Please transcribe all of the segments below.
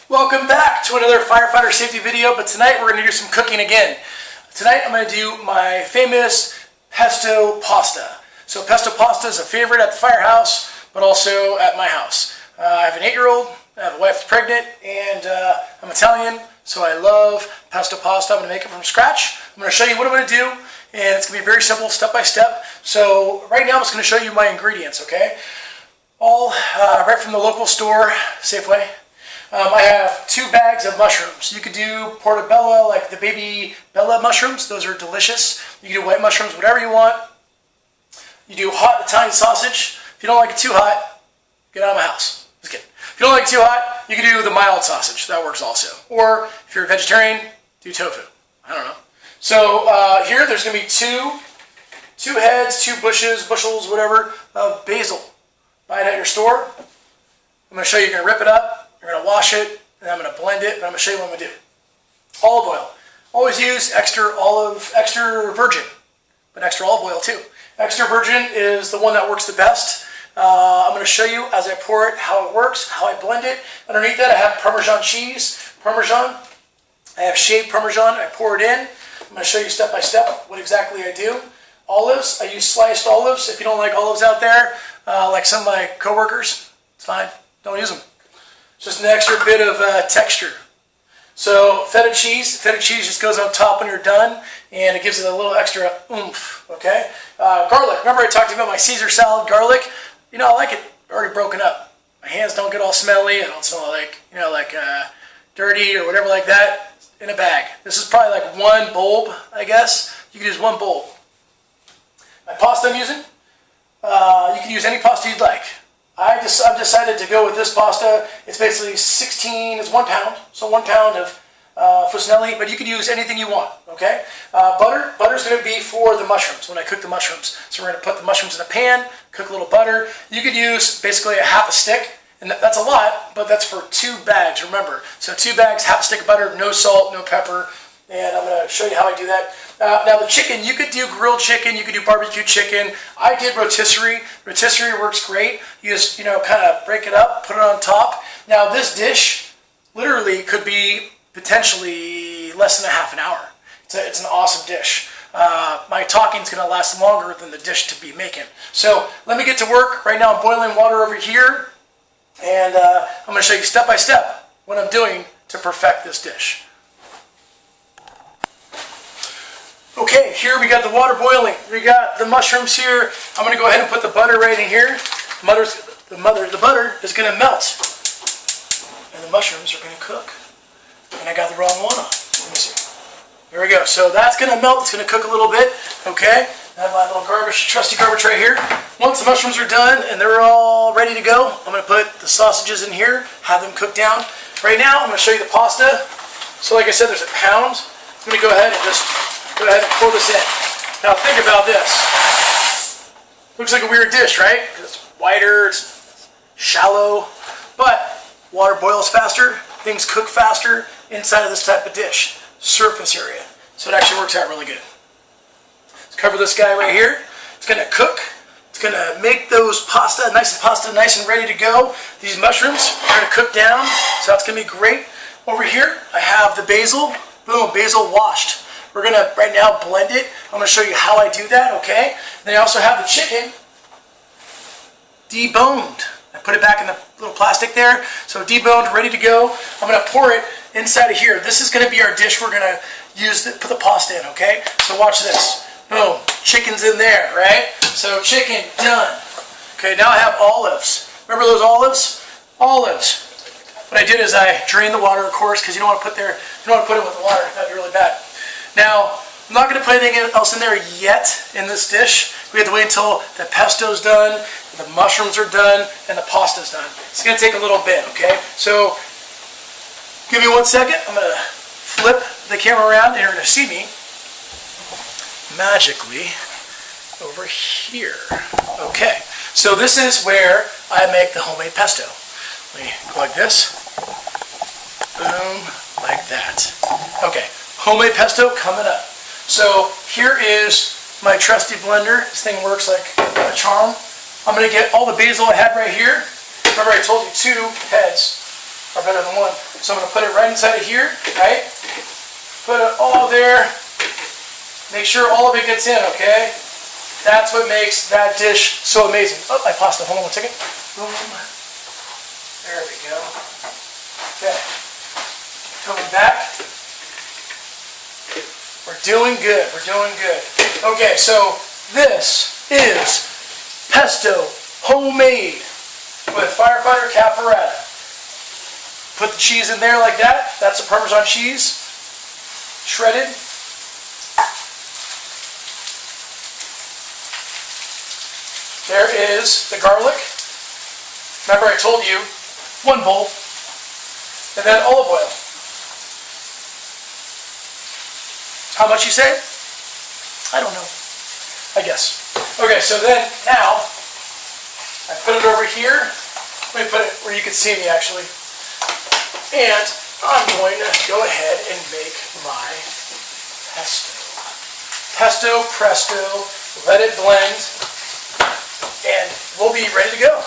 Welcome back to another firefighter safety video, but tonight we're going to do some cooking again. Tonight I'm going to do my famous pesto pasta. So pesto pasta is a favorite at the firehouse, but also at my house. I have an 8-year-old, I have a wife that's pregnant, and I'm Italian, so I love pesto pasta. I'm going to make it from scratch. I'm going to show you what I'm going to do, and it's going to be very simple, step by step. So right now I'm just going to show you my ingredients, okay? All right from the local store, Safeway. I have 2 bags of mushrooms. You could do portobello, like the baby bella mushrooms. Those are delicious. You can do white mushrooms, whatever you want. You do hot Italian sausage. If you don't like it too hot, get out of my house. Just kidding. If you don't like it too hot, you can do the mild sausage. That works also. Or if you're a vegetarian, do tofu. I don't know. So here there's going to be two heads, 2 bushels, whatever, of basil. Buy it at your store. I'm going to show you. You're going to rip it up. You're going to wash it, and I'm going to blend it, and I'm going to show you what I'm going to do. Olive oil. Always use extra virgin, but extra olive oil too. Extra virgin is the one that works the best. I'm going to show you as I pour it how it works, how I blend it. Underneath that I have Parmesan cheese. I have shaved Parmesan. I pour it in. I'm going to show you step by step what exactly I do. Olives. I use sliced olives. If you don't like olives out there, like some of my coworkers, it's fine. Don't use them. Just an extra bit of texture. So feta cheese just goes on top when you're done, and it gives it a little extra oomph, okay? Garlic, remember I talked about my Caesar salad garlic? You know, I like it already broken up. My hands don't get all smelly, I don't smell like, dirty or whatever like that in a bag. This is probably like 1 bulb, I guess. You can use 1 bulb. My pasta I'm using, you can use any pasta you'd like. I've decided to go with this pasta. It's basically it's 1 pound, so 1 pound of fusilli, but you can use anything you want, okay? Butter's going to be for the mushrooms, when I cook the mushrooms. So we're going to put the mushrooms in a pan, cook a little butter. You could use basically a half a stick, and that's a lot, but that's for 2 bags, remember. So 2 bags, half a stick of butter, no salt, no pepper, and I'm going to show you how I do that. Now the chicken, you could do grilled chicken, you could do barbecue chicken. I did rotisserie. Rotisserie works great. You just, kind of break it up, put it on top. Now this dish literally could be potentially less than a half an hour. It's an awesome dish. My talking's going to last longer than the dish to be making. So let me get to work. Right now I'm boiling water over here, and I'm going to show you step by step what I'm doing to perfect this dish. Okay, here we got the water boiling. We got the mushrooms here. I'm going to go ahead and put the butter right in here. The butter is going to melt, and the mushrooms are going to cook. And I got the wrong one on. Let me see. There we go. So that's going to melt. It's going to cook a little bit. Okay. I have my little trusty garbage right here. Once the mushrooms are done and they're all ready to go, I'm going to put the sausages in here, have them cook down. Right now, I'm going to show you the pasta. So like I said, there's a pound. I'm going to go ahead and pour this in. Now think about this. Looks like a weird dish, right? It's whiter, it's shallow, but water boils faster, things cook faster inside of this type of dish. Surface area. So it actually works out really good. Let's cover this guy right here. It's going to cook. It's going to make those pasta nice and ready to go. These mushrooms are going to cook down, so that's going to be great. Over here, I have the basil. Boom, basil washed. We're going to, right now, blend it. I'm going to show you how I do that, okay? Then I also have the chicken deboned. I put it back in the little plastic there. So deboned, ready to go. I'm going to pour it inside of here. This is going to be our dish we're going to use to put the pasta in, okay? So watch this. Boom. Chicken's in there, right? So chicken, done. Okay, now I have olives. Remember those olives? Olives. What I did is I drained the water, of course, because you don't want to put it with the water. That'd be really bad. Now, I'm not going to put anything else in there yet in this dish. We have to wait until the pesto's done, the mushrooms are done, and the pasta's done. It's going to take a little bit, okay? So, give me 1 second. I'm going to flip the camera around, and you're going to see me magically over here. Okay, so this is where I make the homemade pesto. Let me go like this. Boom, like that. Okay. Homemade pesto coming up. So here is my trusty blender. This thing works like a charm. I'm going to get all the basil I had right here. Remember I told you 2 heads of better than one. So I'm going to put it right inside of here, right? Put it all there. Make sure all of it gets in, okay? That's what makes that dish so amazing. Oh, my pasta. Hold on one second. Boom. There we go. Okay. Coming back. We're doing good. We're doing good. Okay, so this is pesto homemade with Firefighter Cafferata. Put the cheese in there like that. That's the Parmesan cheese. Shredded. There is the garlic. Remember I told you, 1 bowl. And then olive oil. How much you say? I don't know. I guess. Okay, so then now, I put it over here. Let me put it where you can see me actually. And I'm going to go ahead and make my pesto. Pesto, presto, let it blend, and we'll be ready to go.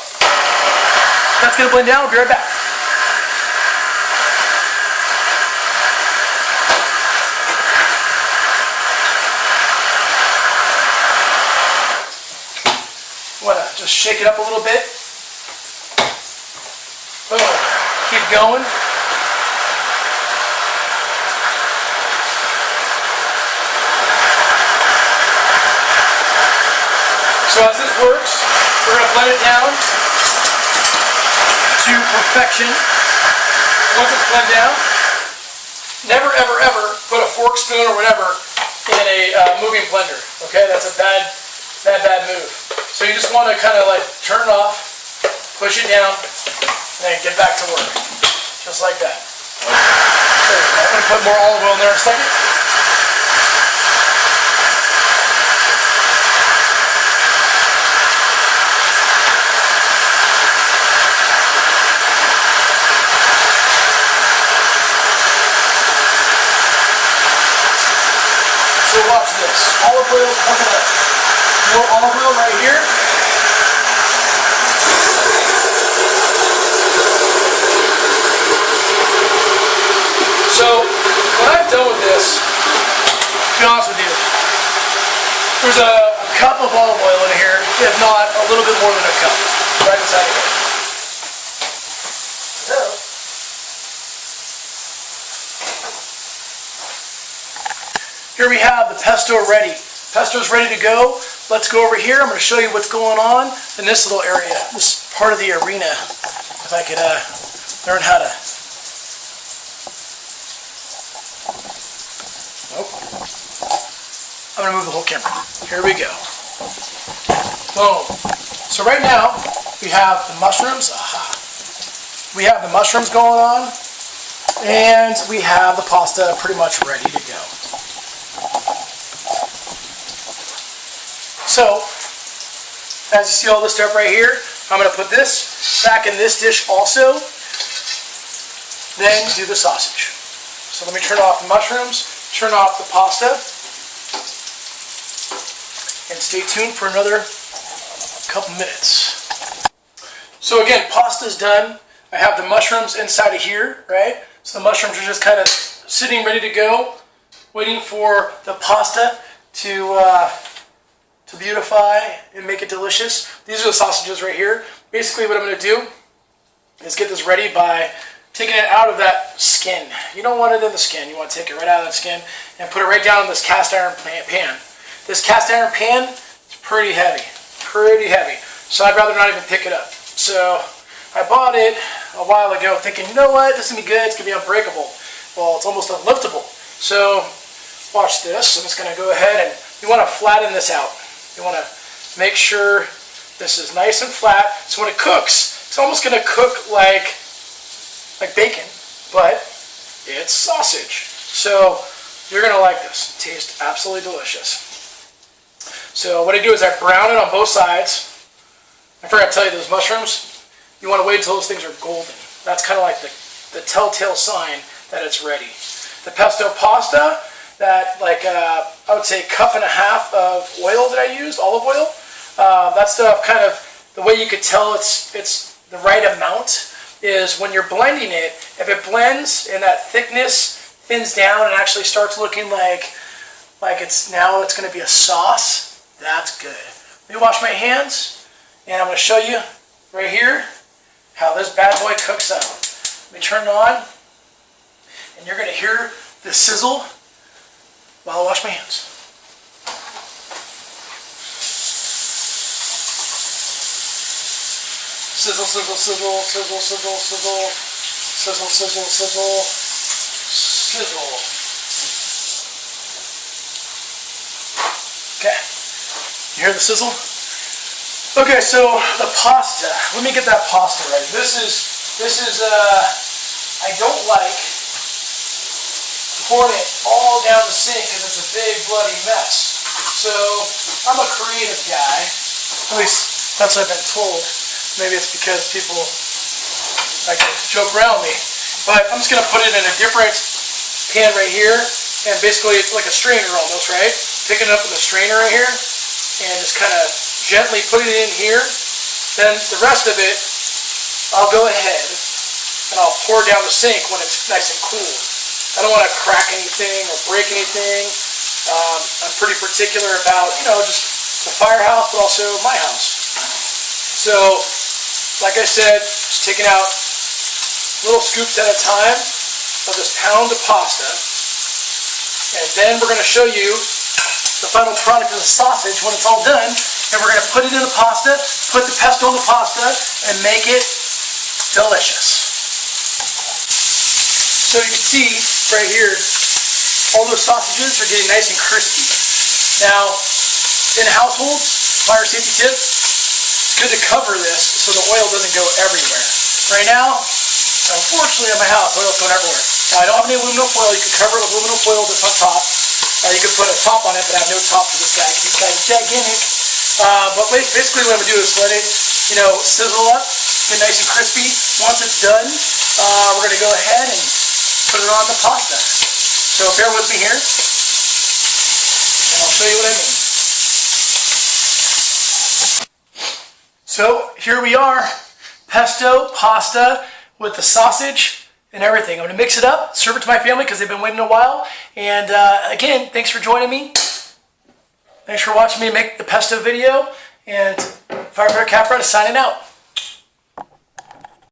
That's going to blend down. We'll be right back. Want to just shake it up a little bit. Boom. Keep going. So as this works, we're going to blend it down to perfection. Once it's blended down, never ever ever put a fork, spoon, or whatever in a moving blender. Okay, that's a bad move. So you just want to kind of like turn it off, push it down, and then get back to work. Just like that. I'm going to put more olive oil in there in a second. So watch this. Olive oil coming up. More olive oil right here. So when I'm done with this, to be honest with you, there's a cup of olive oil in here, if not a little bit more than a cup, right inside of it. Here we have the pesto ready. Pesto's ready to go. Let's go over here. I'm going to show you what's going on in this little area, this part of the arena. If I could learn how to. Nope. I'm going to move the whole camera. Here we go. Boom. So right now we have the mushrooms. Aha. We have the mushrooms going on, and we have the pasta pretty much ready to go. So, as you see all this stuff right here, I'm going to put this back in this dish also, then do the sausage. So let me turn off the mushrooms, turn off the pasta, and stay tuned for another couple minutes. So again, pasta's done. I have the mushrooms inside of here, right? So the mushrooms are just kind of sitting ready to go, waiting for the pasta to beautify and make it delicious. These are the sausages right here. Basically what I'm going to do is get this ready by taking it out of that skin. You don't want it in the skin. You want to take it right out of that skin and put it right down in this cast iron pan. This cast iron pan is pretty heavy. So I'd rather not even pick it up. So I bought it a while ago thinking, you know what, this is going to be good. It's going to be unbreakable. Well, it's almost unliftable. So watch this. I'm just going to go ahead and you want to flatten this out. You want to make sure this is nice and flat, so when it cooks, it's almost going to cook like bacon, but it's sausage. So you're going to like this. It tastes absolutely delicious. So what I do is I brown it on both sides. I forgot to tell you, those mushrooms, you want to wait until those things are golden. That's kind of like the telltale sign that it's ready. The pesto pasta, that I would say 1.5 cups of oil that I used, olive oil. That stuff kind of, the way you could tell it's the right amount is when you're blending it, if it blends and that thickness thins down and actually starts looking like it's going to be a sauce, that's good. Let me wash my hands, and I'm going to show you right here how this bad boy cooks up. Let me turn it on, and you're going to hear the sizzle while I wash my hands. Sizzle, sizzle, sizzle, sizzle, sizzle, sizzle, sizzle, sizzle, sizzle, sizzle. Okay, you hear the sizzle? Okay, so the pasta. Let me get that pasta right. This is I don't like pouring it all down the sink because it's a big bloody mess. So I'm a creative guy. At least that's what I've been told. Maybe it's because people like to joke around me. But I'm just going to put it in a different pan right here. And basically it's like a strainer almost, right? Pick it up with a strainer right here. And just kind of gently put it in here. Then the rest of it, I'll go ahead and I'll pour down the sink when it's nice and cool. I don't want to crack anything or break anything. I'm pretty particular about, just the firehouse, but also my house. So, like I said, just taking out little scoops at a time of this pound of pasta. And then we're going to show you the final product of the sausage when it's all done. And we're going to put it in the pasta, put the pesto in the pasta, and make it delicious. So you can see right here, all those sausages are getting nice and crispy. Now, in households, fire safety tip, it's good to cover this so the oil doesn't go everywhere. Right now, unfortunately at my house, oil's going everywhere. Now I don't have any aluminum foil. You can cover it with aluminum foil that's on top. You could put a top on it, but I have no top for this guy because this guy's gigantic. But basically what I'm going to do is let it, sizzle up, get nice and crispy. Once it's done, we're going to go ahead and put it on the pasta. So bear with me here, and I'll show you what I mean. So here we are, pesto pasta with the sausage and everything. I'm going to mix it up, serve it to my family because they've been waiting a while. And again, thanks for joining me. Thanks for watching me make the pesto video. And Firefighter Cafferata signing out.